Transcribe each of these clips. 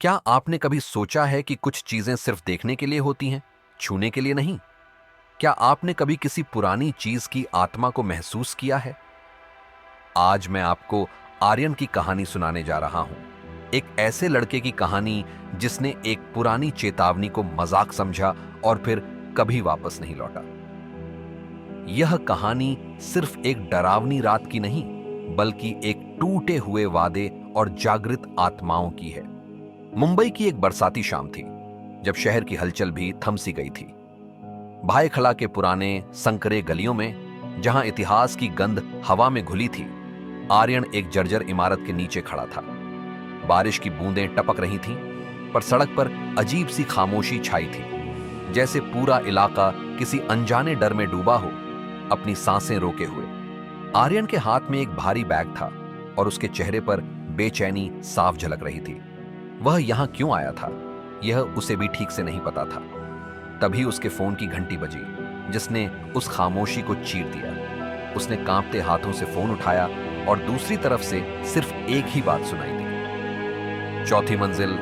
क्या आपने कभी सोचा है कि कुछ चीजें सिर्फ देखने के लिए होती हैं, छूने के लिए नहीं? क्या आपने कभी किसी पुरानी चीज की आत्मा को महसूस किया है? आज मैं आपको आर्यन की कहानी सुनाने जा रहा हूं। एक ऐसे लड़के की कहानी जिसने एक पुरानी चेतावनी को मजाक समझा और फिर कभी वापस नहीं लौटा। यह कहानी सिर्फ एक डरावनी रात की नहीं, बल्कि एक टूटे हुए वादे और जागृत आत्माओं की है। मुंबई की एक बरसाती शाम थी, जब शहर की हलचल भी थम सी गई थी। भायखला के पुराने संकरे गलियों में, जहां इतिहास की गंध हवा में घुली थी, आर्यन एक जर्जर इमारत के नीचे खड़ा था। बारिश की बूंदें टपक रही थीं, पर सड़क पर अजीब सी खामोशी छाई थी, जैसे पूरा इलाका किसी अनजाने डर में डूबा हो, अपनी सांसें रोके हुए। आर्यन के हाथ में एक भारी बैग था और उसके चेहरे पर बेचैनी साफ झलक रही थी। वह यहां क्यों आया था, यह उसे भी ठीक से नहीं पता था। तभी उसके फोन की घंटी बजी, जिसने उस खामोशी को चीर दिया। उसने कांपते हाथों से फोन उठाया और दूसरी तरफ से सिर्फ एक ही बात सुनाई दी। चौथी मंजिल,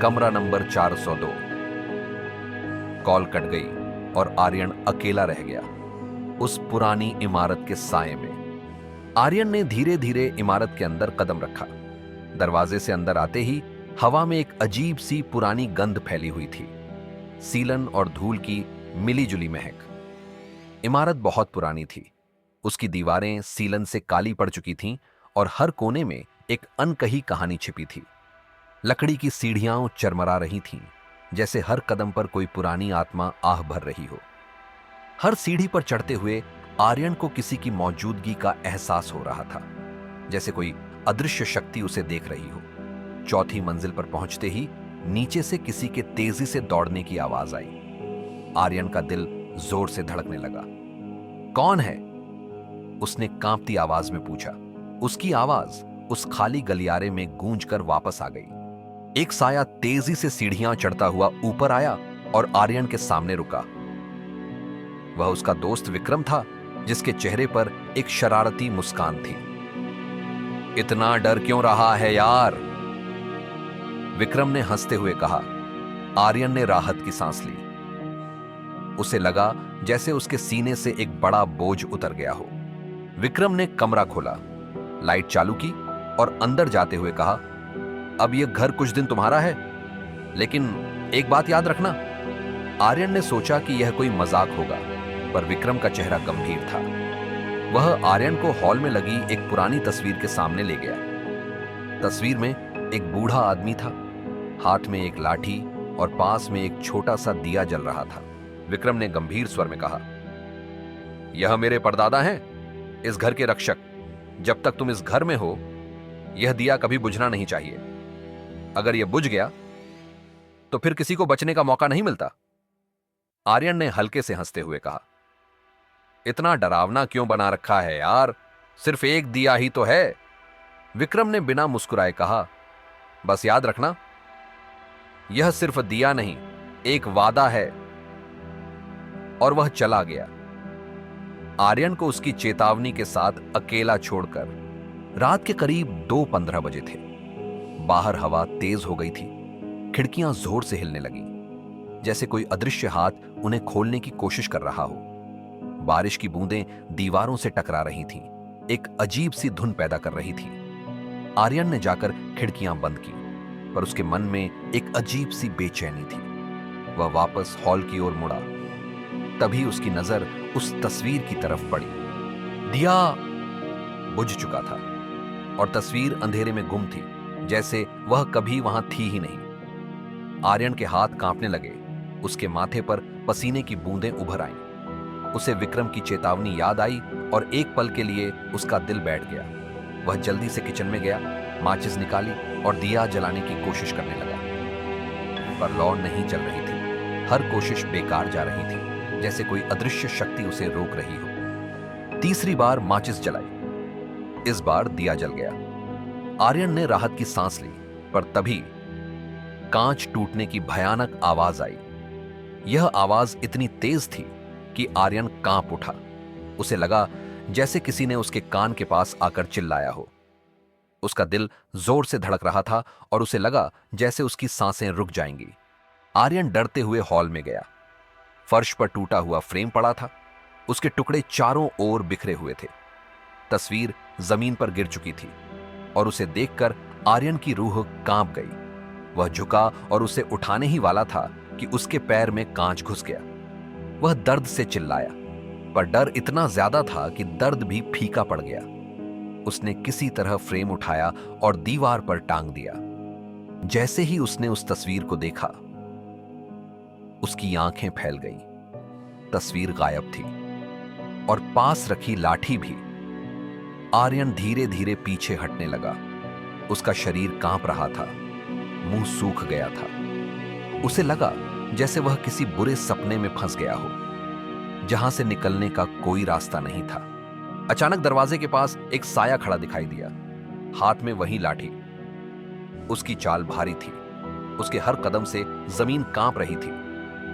कमरा नंबर 402। कॉल कट गई और आर्यन अकेला रह गया उस पुरानी इमारत के साए में। आर्यन ने धीरे धीरे इमारत के अंदर कदम रखा। दरवाजे से अंदर आते ही हवा में एक अजीब सी पुरानी गंध फैली हुई थी, सीलन और धूल की मिलीजुली महक। इमारत बहुत पुरानी थी। उसकी दीवारें सीलन से काली पड़ चुकी थीं और हर कोने में एक अनकही कहानी छिपी थी। लकड़ी की सीढ़ियां चरमरा रही थीं, जैसे हर कदम पर कोई पुरानी आत्मा आह भर रही हो। हर सीढ़ी पर चढ़ते हुए आर्यन को किसी की मौजूदगी का एहसास हो रहा था, जैसे कोई अदृश्य शक्ति उसे देख रही हो। चौथी मंजिल पर पहुंचते ही नीचे से किसी के तेजी से दौड़ने की आवाज आई। आर्यन का दिल जोर से धड़कने लगा। कौन है? उसने कांपती आवाज में पूछा। उसकी आवाज उस खाली गलियारे में गूंजकर वापस आ गई। एक साया तेजी से सीढ़ियां चढ़ता हुआ ऊपर आया और आर्यन के सामने रुका। वह उसका दोस्त विक्रम था, जिसके चेहरे पर एक शरारती मुस्कान थी। इतना डर क्यों रहा है यार? विक्रम ने हंसते हुए कहा। आर्यन ने राहत की सांस ली। उसे लगा जैसे उसके सीने से एक बड़ा बोझ उतर गया हो। विक्रम ने कमरा खोला, लाइट चालू की और अंदर जाते हुए कहा, अब यह घर कुछ दिन तुम्हारा है, लेकिन एक बात याद रखना। आर्यन ने सोचा कि यह कोई मजाक होगा, पर विक्रम का चेहरा गंभीर था। वह आर्यन को हॉल में लगी एक पुरानी तस्वीर के सामने ले गया। तस्वीर में एक बूढ़ा आदमी था, हाथ में एक लाठी और पास में एक छोटा सा दिया जल रहा था। विक्रम ने गंभीर स्वर में कहा, यह मेरे परदादा हैं, इस घर के रक्षक। जब तक तुम इस घर में हो, यह दिया कभी बुझना नहीं चाहिए। अगर यह बुझ गया तो फिर किसी को बचने का मौका नहीं मिलता। आर्यन ने हल्के से हंसते हुए कहा, इतना डरावना क्यों बना रखा है यार, सिर्फ एक दिया ही तो है। विक्रम ने बिना मुस्कुराए कहा, बस याद रखना, यह सिर्फ दिया नहीं, एक वादा है। और वह चला गया, आर्यन को उसकी चेतावनी के साथ अकेला छोड़कर। रात के करीब 2:15 बजे थे। बाहर हवा तेज हो गई थी, खिड़कियां जोर से हिलने लगी, जैसे कोई अदृश्य हाथ उन्हें खोलने की कोशिश कर रहा हो। बारिश की बूंदें दीवारों से टकरा रही थीं, एक अजीब सी धुन पैदा कर रही थी। आर्यन ने जाकर खिड़कियां बंद की, पर उसके मन में एक अजीब सी बेचैनी थी। वह वापस हॉल की ओर मुड़ा। तभी उसकी नजर उस तस्वीर की तरफ पड़ी। दिया बुझ चुका था और तस्वीर अंधेरे में गुम थी, जैसे वह कभी वहां थी ही नहीं। आर्यन के हाथ कांपने लगे, उसके माथे पर पसीने की बूंदें उभर आईं। उसे विक्रम की चेतावनी याद आई और एक पल के लिए उसका दिल बैठ गया। वह जल्दी से किचन में गया, माचिस निकाली और दिया जलाने की कोशिश करने लगा, पर लौ नहीं चल रही थी। हर कोशिश बेकार जा रही थी, जैसे कोई अदृश्य शक्ति उसे रोक रही हो। तीसरी बार माचिस जलाई। इस बार दिया जल गया। आर्यन ने राहत की सांस ली, पर तभी कांच टूटने की भयानक आवाज आई। यह आवाज इतनी तेज थी कि आर्यन कांप उठा। उसे लगा जैसे किसी ने उसके कान के पास आकर चिल्लाया हो। उसका दिल जोर से धड़क रहा था और उसे लगा जैसे उसकी सांसें रुक जाएंगी। आर्यन डरते हुए हॉल में गया। फर्श पर टूटा हुआ फ्रेम पड़ा था, उसके टुकड़े चारों ओर बिखरे हुए थे। तस्वीर जमीन पर गिर चुकी थी और उसे देखकर आर्यन की रूह कांप गई। वह झुका और उसे उठाने ही वाला था कि उसके पैर में कांच घुस गया। वह दर्द से चिल्लाया, पर डर इतना ज्यादा था कि दर्द भी फीका पड़ गया। उसने किसी तरह फ्रेम उठाया और दीवार पर टांग दिया। जैसे ही उसने उस तस्वीर को देखा, उसकी आंखें फैल गईं। तस्वीर गायब थी और पास रखी लाठी भी। आर्यन धीरे धीरे पीछे हटने लगा। उसका शरीर कांप रहा था, मुंह सूख गया था। उसे लगा जैसे वह किसी बुरे सपने में फंस गया हो, जहां से निकलने का कोई रास्ता नहीं था। अचानक दरवाजे के पास एक साया खड़ा दिखाई दिया, हाथ में वही लाठी। उसकी चाल भारी थी, उसके हर कदम से जमीन कांप रही थी।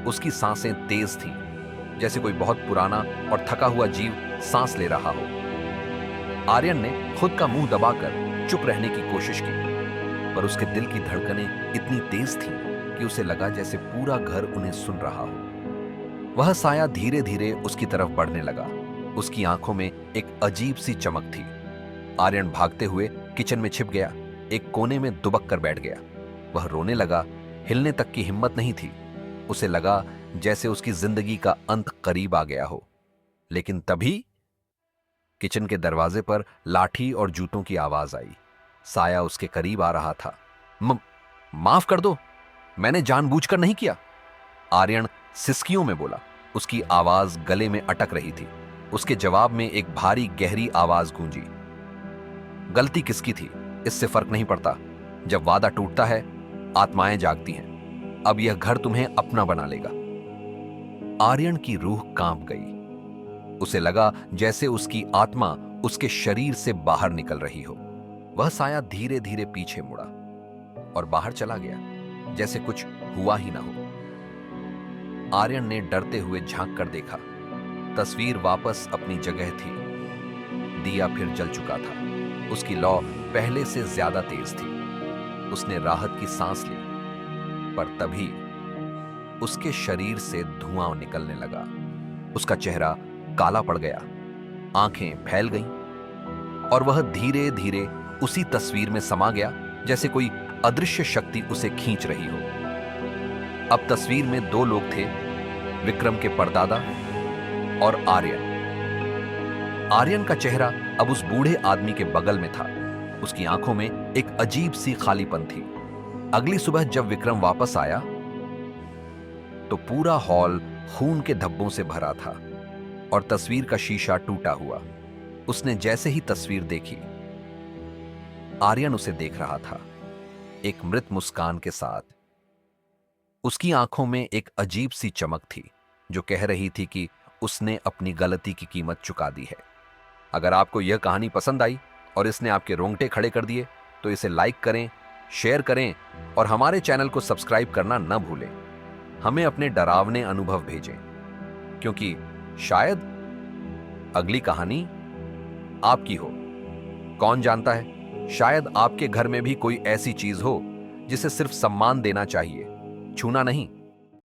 उसकी सांसें तेज थीं, जैसे कोई बहुत पुराना और थका हुआ जीव सांस ले रहा हो। आर्यन ने खुद का मुंह दबाकर चुप रहने की कोशिश की, पर उसके दिल की धड़कनें इतनी तेज थीं कि उसे लगा जैसे पूरा घर उन्हें सुन रहा हो। वह साया धीरे धीरे उसकी तरफ बढ़ने लगा। उसकी आंखों में एक अजीब सी चमक थी। आर्यन भागते हुए किचन में छिप गया, एक कोने में दुबक कर बैठ गया। वह रोने लगा, हिलने तक की हिम्मत नहीं थी। उसे लगा जैसे उसकी जिंदगी का अंत करीब आ गया हो। लेकिन तभी किचन के दरवाजे पर लाठी और जूतों की आवाज आई। साया उसके करीब आ रहा था। माफ कर दो, मैंने जानबूझकर नहीं किया, आर्यन सिसकियों में बोला। उसकी आवाज गले में अटक रही थी। उसके जवाब में एक भारी गहरी आवाज गूंजी। गलती किसकी थी इससे फर्क नहीं पड़ता। जब वादा टूटता है, आत्माएं जागती हैं। अब यह घर तुम्हें अपना बना लेगा। आर्यन की रूह कांप गई। उसे लगा जैसे उसकी आत्मा उसके शरीर से बाहर निकल रही हो। वह साया धीरे धीरे पीछे मुड़ा और बाहर चला गया, जैसे कुछ हुआ ही ना हो। आर्यन ने डरते हुए झांक कर देखा। तस्वीर वापस अपनी जगह थी। दिया फिर जल चुका था। उसकी लौ पहले से ज्यादा तेज थी। उसने राहत की सांस ली, पर तभी उसके शरीर से धुआं निकलने लगा। उसका चेहरा काला पड़ गया, आंखें फैल गईं और वह धीरे धीरे उसी तस्वीर में समा गया, जैसे कोई अदृश्य शक्ति उसे खींच रही हो। अब तस्वीर में दो लोग थे, विक्रम के परदादा और आर्यन। आर्यन का चेहरा अब उस बूढ़े आदमी के बगल में था। उसकी आंखों में एक अजीब सी खालीपन थी। अगली सुबह जब विक्रम वापस आया तो पूरा हॉल खून के धब्बों से भरा था और तस्वीर का शीशा टूटा हुआ। उसने जैसे ही तस्वीर देखी, आर्यन उसे देख रहा था, एक मृत मुस्कान के साथ। उसकी आंखों में एक अजीब सी चमक थी जो कह रही थी कि उसने अपनी गलती की कीमत चुका दी है। अगर आपको यह कहानी पसंद आई और इसने आपके रोंगटे खड़े कर दिए तो इसे लाइक करें, शेयर करें और हमारे चैनल को सब्सक्राइब करना न भूलें। हमें अपने डरावने अनुभव भेजें, क्योंकि शायद अगली कहानी आपकी हो। कौन जानता है, शायद आपके घर में भी कोई ऐसी चीज हो जिसे सिर्फ सम्मान देना चाहिए, छूना नहीं।